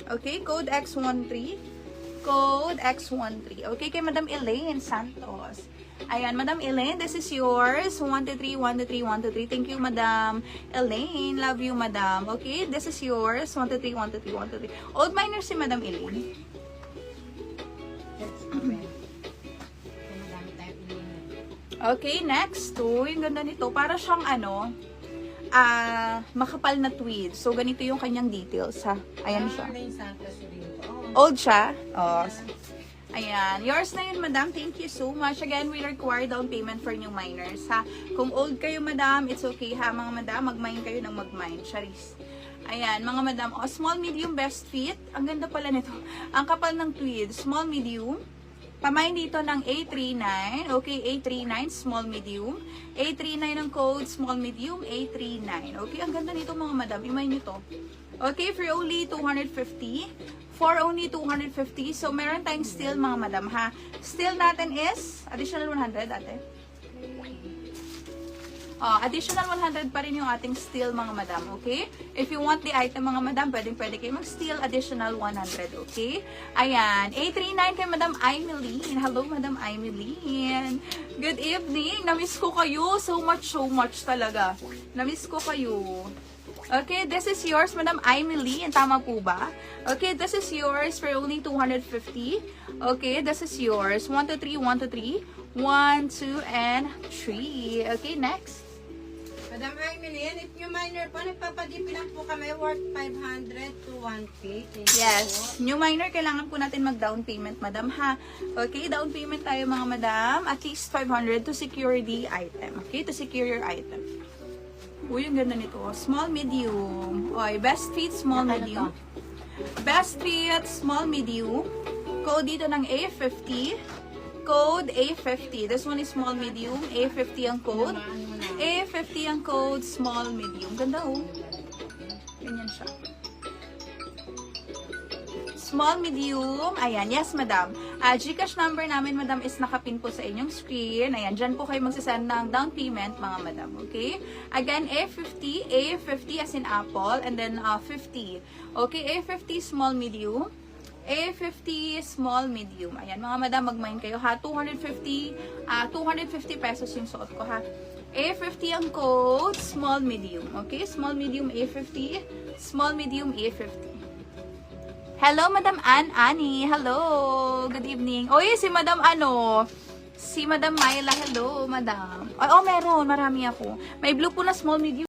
Okay, code X13. Code X13. Okay, kay Madam Elaine Santos. Ayan, Madam Elaine, this is yours. 123, 123, 123. Thank you, Madam Elaine. Love you, Madam. Okay, this is yours. 123, 123, 123. Old miner si Madam Elaine. Okay, next. Yung ganda nito. Para siyang makapal na tweed. So, ganito yung kanyang details, ha? Ayan siya. Old siya? Oh. Ayan. Yours na yun, madam. Thank you so much. Again, we require down payment for new miners, ha? Kung old kayo, madam, it's okay, ha? Mga madam, mag-mine kayo ng mag-mine. Charis. Ayan, mga madam. Oh, small, medium, best fit. Ang ganda pala nito. Ang kapal ng tweed. Small, medium. Pamain dito ng A39. Okay, A39, small, medium. A39 ang code, small, medium, A39. Okay, ang ganda nito, mga madam. Imayin nyo to. Okay, for only 250. For only 250. So, meron tayong steel, mga madam, ha? Steel natin is additional 100, ate. Additional 100 pa rin yung ating steel, mga madam, okay? If you want the item, mga madam, pwede kayo mag-steel additional 100, okay? Ayan. A39 kay Madam Aimeline. Hello, Madam Aimeline. Good evening. Namiss ko kayo. So much talaga. Namiss ko kayo. Okay, this is yours, Madam Aimeline. Tama po ba? Okay, this is yours for only 250. Okay, this is yours. 1, 2, 3, 1, 2, 3. 1, 2, and 3. Okay, next. Madam Aimeline, if new miner po, nagpapadipi lang po kami worth 500 to 1K. Yes. New miner, kailangan po natin mag-down payment, madam, ha? Okay, down payment tayo, mga madam. At least 500 to secure the item. Okay, to secure your item. Uy, ang ganda nito. Small, medium. Okay, best fit, small, medium. Best fit, small, medium. Code dito ng A50. Code A50. This one is small, medium. A50 ang code. A50 ang code, small, medium. Ganda, oh. Ganyan siya. Small, medium. Ayan, yes, madam. Gcash number namin, madam, is nakapin po sa inyong screen. Ayan, dyan po kayo magsasend ng down payment, mga madam. Okay? Again, A50. A50 as in apple. And then, 50. Okay, A50, small, medium. A50, small, medium. Ayan, mga madam, mag-mine kayo, ha? 250 pesos yung suot ko, ha? A50 ang code, small, medium. Okay? Small, medium, A50. Small, medium, A50. Hello, Madam Annie. Hello. Good evening. Oy, si Madam si Madam Myla. Hello, Madam. Oh, meron. Marami ako. May blue po na small, medium.